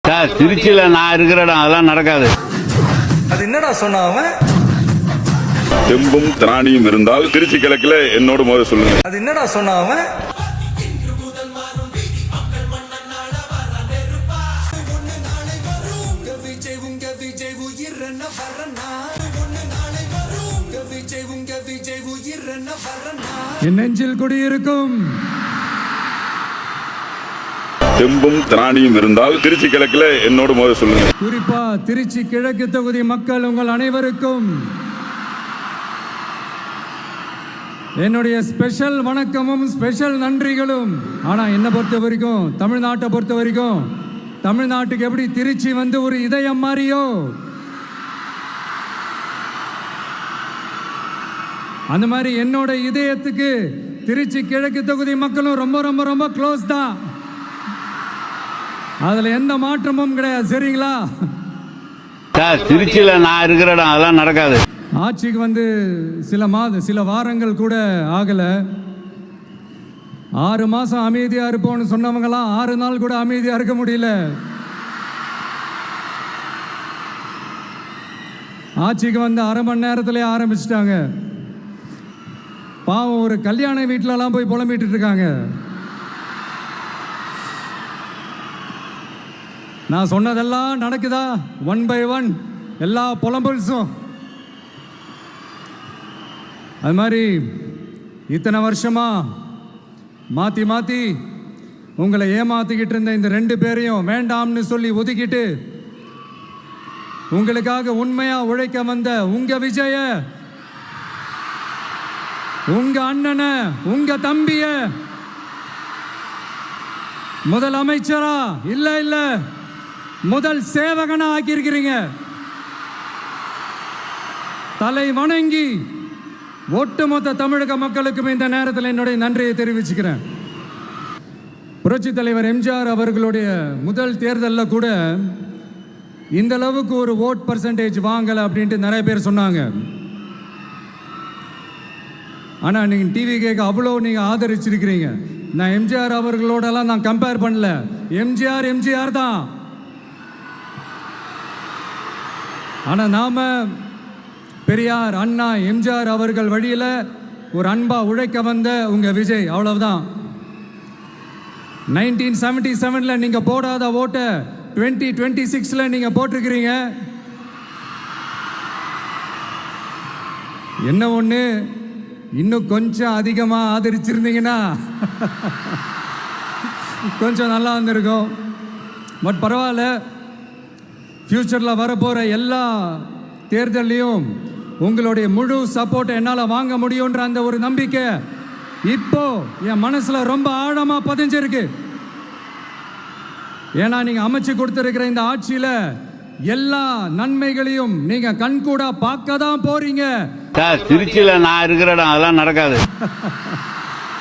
Sir திருச்சியில நான் இருக்கிற இடம் அதெல்லாம் நடக்காது. அது என்னடா சொன்ன அவன்? தெம்பும் திராணியும் இருந்தால் திருச்சி கிழக்குல என்னோட மோத சொல்லுங்க. அது என்னடா சொன்ன அவன்? என் நெஞ்சில் குடியிருக்கும் தெம்பும் திராணியும் இருந்தால் திருச்சி கிழக்குல என்னோட மோத சொல்லுங்க. குறிப்பா திருச்சி கிழக்கு தொகுதி மக்கள் உங்கள் அனைவருக்கும் என்னுடைய ஸ்பெஷல் வணக்கமும் ஸ்பெஷல் நன்றிகளும். ஆனா என்னை பொறுத்த வரைக்கும், தமிழ்நாட்டை பொறுத்த வரைக்கும், தமிழ்நாட்டுக்கு எப்படி திருச்சி வந்து ஒரு இதயம் மாறியோ அந்த மாதிரி என்னோட இதயத்துக்கு திருச்சி கிழக்கு தொகுதி மக்களும் ரொம்ப ரொம்ப ரொம்ப க்ளோஸ் தான். அதுல எந்த மாற்றமும் கிடையாது. சரிங்களா? சார் திருச்சியில நான் இருக்கிற இடம் அதெல்லாம் நடக்காது. ஆட்சிக்கு வந்து சில வாரங்கள் கூட ஆகல. 6 மாசம் அமைதியா இருப்போம்னு சொன்னவங்களாம் 6 நாள் கூட அமைதியா இருக்க முடியல. ஆட்சிக்கு வந்து அரை மணி நேரத்திலே ஆரம்பிச்சிட்டாங்க. பாவம், ஒரு கல்யாண வீட்டிலலாம் போய் புலம்பிட்டு இருக்காங்க. நான் சொன்னதெல்லாம் நடக்குதா? 1 by 1 எல்லா புலம்பல்ஸும். அது மாதிரி இத்தனை வருஷமா மாற்றி மாற்றி உங்களை ஏமாத்திக்கிட்டு இருந்த இந்த 2 பேரையும் வேண்டாம்னு சொல்லி ஒதுக்கிட்டு உங்களுக்காக உண்மையா உழைக்க வந்த உங்க விஜய, உங்க அண்ணனை, உங்க தம்பிய முதல் அமைச்சரா இல்ல முதல் சேவகனா ஆக்கியிருக்கிறீங்க. தலை வணங்கி ஒட்டுமொத்த தமிழக மக்களுக்கும் இந்த நேரத்தில் என்னுடைய நன்றியை தெரிவிச்சுக்கிறேன். புரட்சி தலைவர் எம்ஜிஆர் அவர்களுடைய முதல் தேர்தலில் கூட இந்த அளவுக்கு ஒரு ஓட் பர்சன்டேஜ் வாங்கலை அப்படின்ட்டு நிறைய பேர் சொன்னாங்க. ஆனால் நீங்கள் டிவி கேட்க அவ்வளோ நீங்கள் ஆதரிச்சிருக்கிறீங்க. நான் எம்ஜிஆர் அவர்களோடலாம் நான் கம்பேர் பண்ணல. எம்ஜிஆர் தான். ஆனால் நாம பெரியார், அண்ணா, எம்ஜிஆர் அவர்கள் வழியில் ஒரு அன்பா உழைக்க வந்த உங்க விஜய், அவ்வளவுதான். 1977 நீங்க போடாத ஓட்டை 2026 நீங்க போட்டிருக்கிறீங்க. என்ன ஒன்று, இன்னும் கொஞ்சம் அதிகமாக ஆதரிச்சிருந்தீங்கன்னா கொஞ்சம் நல்லா வந்திருக்கும். பட் பரவாயில்ல, ஃப்யூச்சரில் வரப்போகிற எல்லா தேர்தல்லையும் உங்களுடைய முழு சப்போர்ட்டை என்னால் வாங்க முடியுன்ற அந்த ஒரு நம்பிக்கை இப்போ என் மனசில் ரொம்ப ஆழமாக பதிஞ்சிருக்கு. ஏன்னா நீங்கள் அமைச்சு கொடுத்துருக்கிற இந்த ஆட்சியில் எல்லா நன்மைகளையும் நீங்க கண்கூடா பார்க்க தான் போறீங்க. சார் திருச்சியில நான் இருக்கிற இடம் அதெல்லாம் நடக்காது.